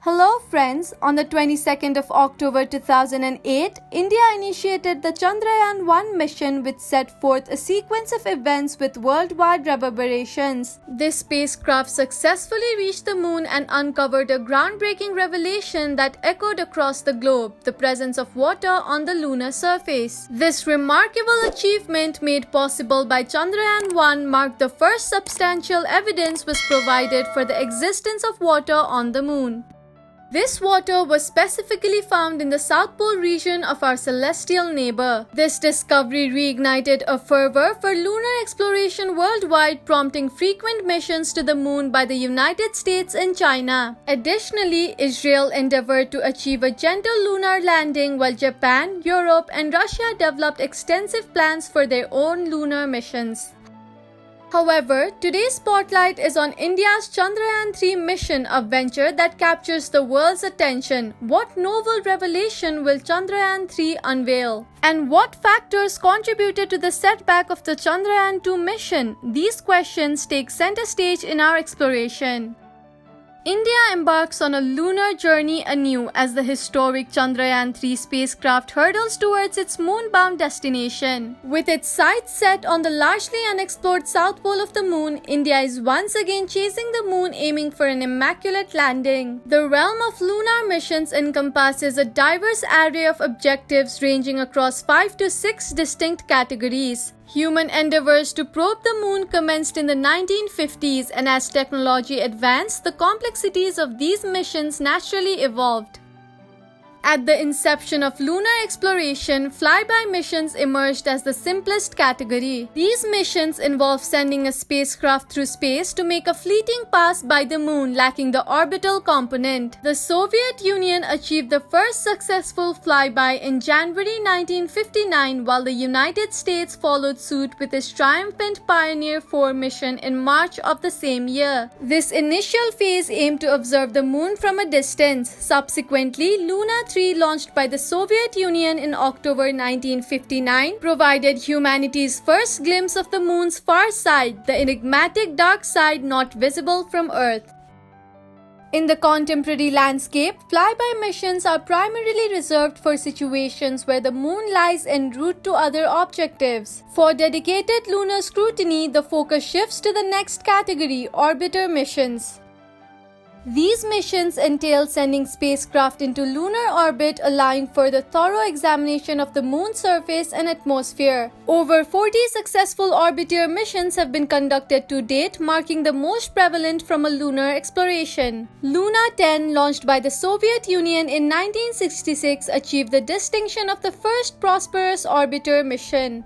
Hello friends, on the 22nd of October 2008, India initiated the Chandrayaan-3 mission which set forth a sequence of events with worldwide reverberations. This spacecraft successfully reached the moon and uncovered a groundbreaking revelation that echoed across the globe, the presence of water on the lunar surface. This remarkable achievement, made possible by Chandrayaan-3, marked the first substantial evidence was provided for the existence of water on the moon. This water was specifically found in the South Pole region of our celestial neighbor. This discovery reignited a fervor for lunar exploration worldwide, prompting frequent missions to the moon by the United States and China. Additionally, Israel endeavored to achieve a gentle lunar landing, while Japan, Europe, and Russia developed extensive plans for their own lunar missions. However, today's spotlight is on India's Chandrayaan-3 mission, a venture that captures the world's attention. What novel revelation will Chandrayaan-3 unveil? And what factors contributed to the setback of the Chandrayaan-2 mission? These questions take center stage in our exploration. India embarks on a lunar journey anew as the historic Chandrayaan-3 spacecraft hurtles towards its moon-bound destination. With its sights set on the largely unexplored south pole of the moon, India is once again chasing the moon, aiming for an immaculate landing. The realm of lunar missions encompasses a diverse array of objectives ranging across 5 to 6 distinct categories. Human endeavors to probe the moon commenced in the 1950s, and as technology advanced, the complexities of these missions naturally evolved. At the inception of lunar exploration, flyby missions emerged as the simplest category. These missions involve sending a spacecraft through space to make a fleeting pass by the moon, lacking the orbital component. The Soviet Union achieved the first successful flyby in January 1959, while the United States followed suit with its triumphant Pioneer 4 mission in March of the same year. This initial phase aimed to observe the moon from a distance. Subsequently, Lunar 3, launched by the Soviet Union in October 1959, provided humanity's first glimpse of the moon's far side, the enigmatic dark side not visible from Earth. In the contemporary landscape, flyby missions are primarily reserved for situations where the moon lies en route to other objectives. For dedicated lunar scrutiny, the focus shifts to the next category, orbiter missions. These missions entail sending spacecraft into lunar orbit, allowing for the thorough examination of the moon's surface and atmosphere. Over 40 successful orbiter missions have been conducted to date, marking the most prevalent from a lunar exploration. Lunar 10, launched by the Soviet Union in 1966, achieved the distinction of the first prosperous orbiter mission.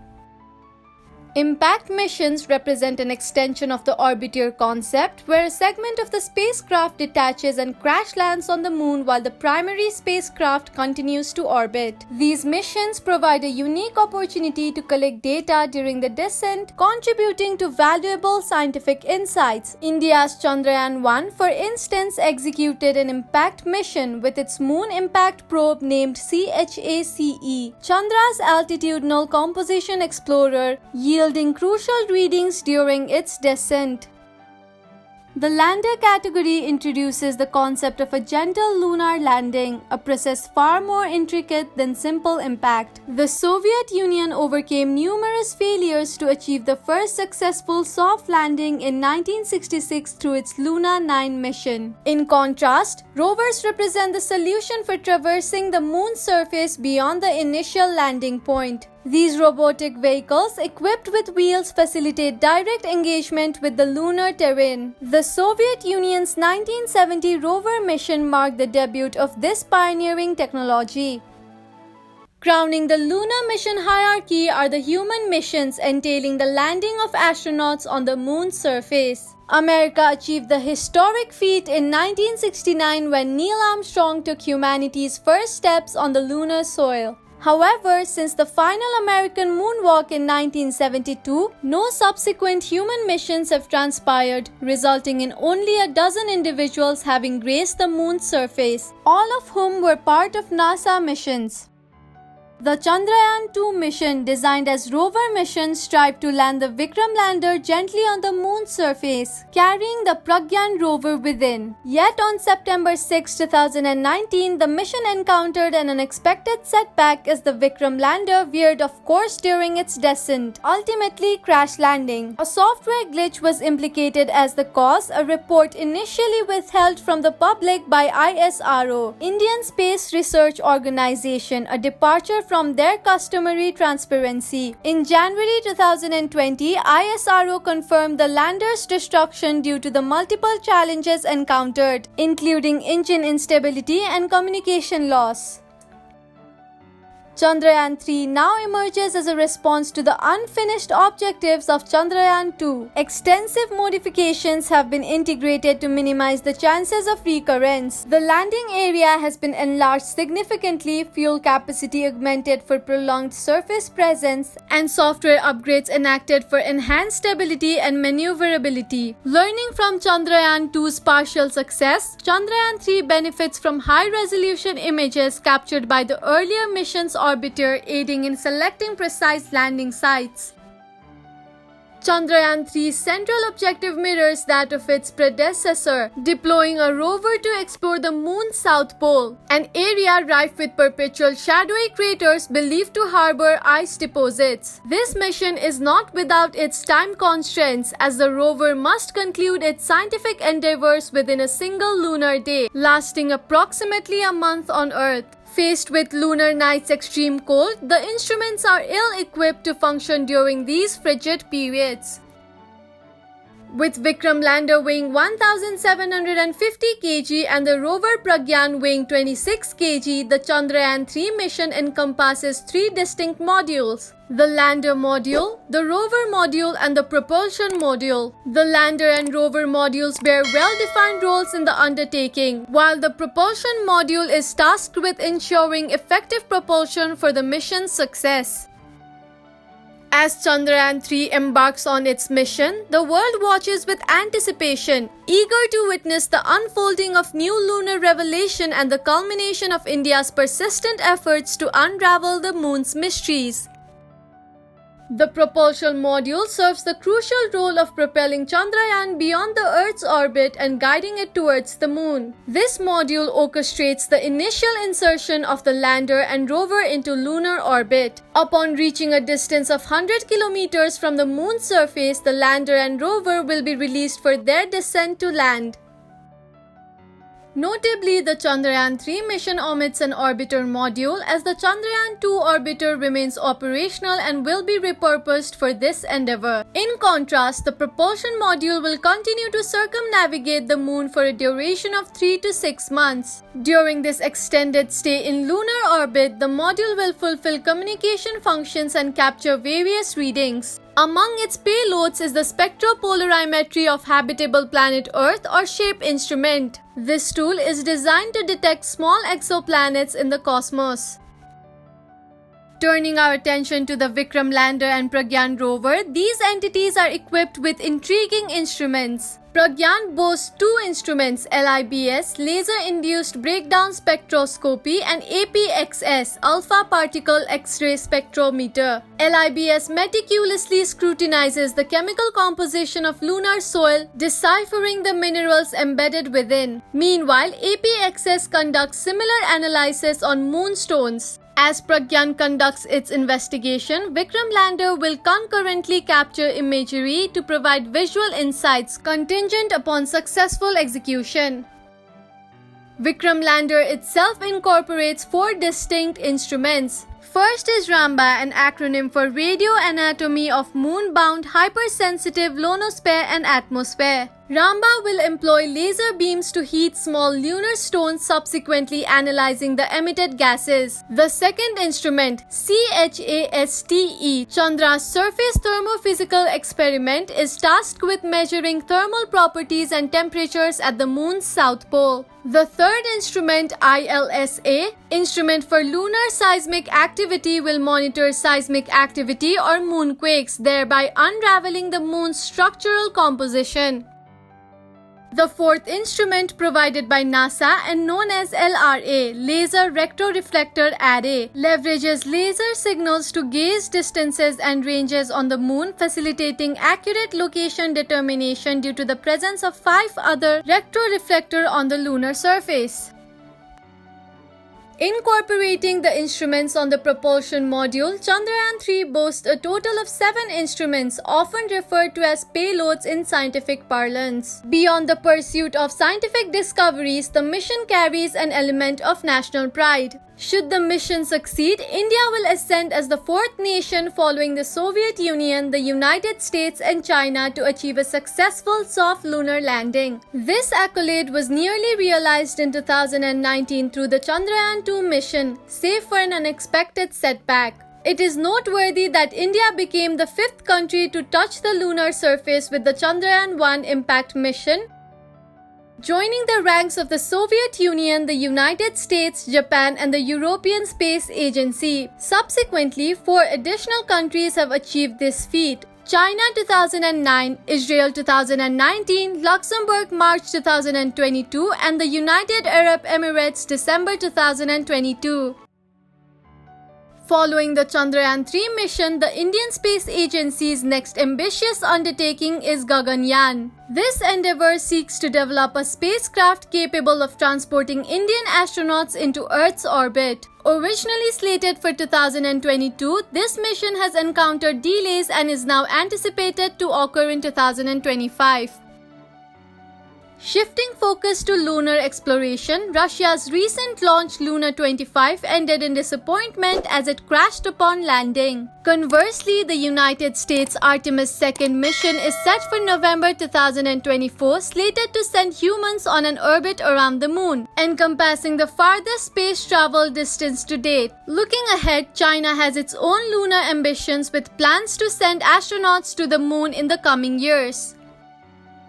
Impact missions represent an extension of the orbiter concept, where a segment of the spacecraft detaches and crash lands on the moon while the primary spacecraft continues to orbit. These missions provide a unique opportunity to collect data during the descent, contributing to valuable scientific insights. India's Chandrayaan-1, for instance, executed an impact mission with its moon impact probe named CHACE, Chandra's Altitudinal Composition Explorer, yielding crucial readings during its descent. The lander category introduces the concept of a gentle lunar landing, a process far more intricate than simple impact. The Soviet Union overcame numerous failures to achieve the first successful soft landing in 1966 through its Lunar 9 mission. In contrast, rovers represent the solution for traversing the moon's surface beyond the initial landing point. These robotic vehicles, equipped with wheels, facilitate direct engagement with the lunar terrain. The Soviet Union's 1970 rover mission marked the debut of this pioneering technology. Crowning the lunar mission hierarchy are the human missions, entailing the landing of astronauts on the moon's surface. America achieved the historic feat in 1969 when Neil Armstrong took humanity's first steps on the lunar soil. However, since the final American moonwalk in 1972, no subsequent human missions have transpired, resulting in only a dozen individuals having graced the moon's surface, all of whom were part of NASA missions. The Chandrayaan-2 mission, designed as rover mission, strived to land the Vikram lander gently on the moon's surface, carrying the Pragyan rover within. Yet on September 6, 2019, the mission encountered an unexpected setback as the Vikram lander veered off course during its descent, ultimately crash landing. A software glitch was implicated as the cause, a report initially withheld from the public by ISRO, Indian Space Research Organization, a departure from their customary transparency. In January 2020, ISRO confirmed the lander's destruction due to the multiple challenges encountered, including engine instability and communication loss. Chandrayaan-3 now emerges as a response to the unfinished objectives of Chandrayaan-2. Extensive modifications have been integrated to minimize the chances of recurrence. The landing area has been enlarged significantly, fuel capacity augmented for prolonged surface presence, and software upgrades enacted for enhanced stability and maneuverability. Learning from Chandrayaan-2's partial success, Chandrayaan-3 benefits from high-resolution images captured by the earlier mission's orbiter, aiding in selecting precise landing sites. Chandrayaan-3's central objective mirrors that of its predecessor, deploying a rover to explore the moon's south pole, an area rife with perpetual shadowy craters believed to harbor ice deposits. This mission is not without its time constraints, as the rover must conclude its scientific endeavors within a single lunar day, lasting approximately a month on Earth. Faced with lunar night's extreme cold, the instruments are ill-equipped to function during these frigid periods. With Vikram lander weighing 1,750 kg and the rover Pragyan weighing 26 kg, the Chandrayaan-3 mission encompasses three distinct modules: the lander module, the rover module, and the propulsion module. The lander and rover modules bear well-defined roles in the undertaking, while the propulsion module is tasked with ensuring effective propulsion for the mission's success. As Chandrayaan-3 embarks on its mission, the world watches with anticipation, eager to witness the unfolding of new lunar revelation and the culmination of India's persistent efforts to unravel the moon's mysteries. The propulsion module serves the crucial role of propelling Chandrayaan beyond the Earth's orbit and guiding it towards the moon. This module orchestrates the initial insertion of the lander and rover into lunar orbit. Upon reaching a distance of 100 kilometers from the moon's surface, the lander and rover will be released for their descent to land. Notably, the Chandrayaan-3 mission omits an orbiter module, as the Chandrayaan-2 orbiter remains operational and will be repurposed for this endeavor. In contrast, the propulsion module will continue to circumnavigate the moon for a duration of 3 to 6 months. During this extended stay in lunar orbit, the module will fulfill communication functions and capture various readings. Among its payloads is the spectropolarimetry of habitable planet Earth, or SHAPE instrument. This tool is designed to detect small exoplanets in the cosmos. Turning our attention to the Vikram lander and Pragyan rover, these entities are equipped with intriguing instruments. Pragyan boasts two instruments, LIBS, laser-induced breakdown spectroscopy, and APXS, alpha particle X-ray spectrometer. LIBS meticulously scrutinizes the chemical composition of lunar soil, deciphering the minerals embedded within. Meanwhile, APXS conducts similar analysis on moonstones. As Pragyan conducts its investigation, Vikram lander will concurrently capture imagery to provide visual insights contingent upon successful execution. Vikram lander itself incorporates four distinct instruments. First is RAMBA, an acronym for Radio Anatomy of Moon-Bound Hypersensitive Ionosphere and Atmosphere. RAMBA will employ laser beams to heat small lunar stones, subsequently analyzing the emitted gases. The second instrument, CHASTE, Chandra's Surface Thermophysical Experiment, is tasked with measuring thermal properties and temperatures at the moon's south pole. The third instrument, ILSA, Instrument for Lunar Seismic Activity, will monitor seismic activity or moonquakes, thereby unraveling the moon's structural composition. The fourth instrument provided by NASA and known as LRA, Laser Retroreflector Array, leverages laser signals to gauge distances and ranges on the moon, facilitating accurate location determination due to the presence of 5 other retroreflectors on the lunar surface. Incorporating the instruments on the propulsion module, Chandrayaan-3 boasts a total of 7 instruments, often referred to as payloads in scientific parlance. Beyond the pursuit of scientific discoveries, the mission carries an element of national pride. Should the mission succeed, India will ascend as the 4th nation following the Soviet Union, the United States and China to achieve a successful soft lunar landing. This accolade was nearly realized in 2019 through the Chandrayaan-2 mission, save for an unexpected setback. It is noteworthy that India became the 5th country to touch the lunar surface with the Chandrayaan-1 impact mission, joining the ranks of the Soviet Union, the United States, Japan, and the European Space Agency. Subsequently, 4 additional countries have achieved this feat: China 2009, Israel 2019, Luxembourg March 2022, and the United Arab Emirates December 2022. Following the Chandrayaan-3 mission, the Indian Space Agency's next ambitious undertaking is Gaganyaan. This endeavor seeks to develop a spacecraft capable of transporting Indian astronauts into Earth's orbit. Originally slated for 2022, this mission has encountered delays and is now anticipated to occur in 2025. Shifting focus to lunar exploration, Russia's recent launch Lunar 25 ended in disappointment as it crashed upon landing. Conversely, the United States Artemis 2nd mission is set for November 2024, slated to send humans on an orbit around the moon, encompassing the farthest space travel distance to date. Looking ahead, China has its own lunar ambitions with plans to send astronauts to the moon in the coming years.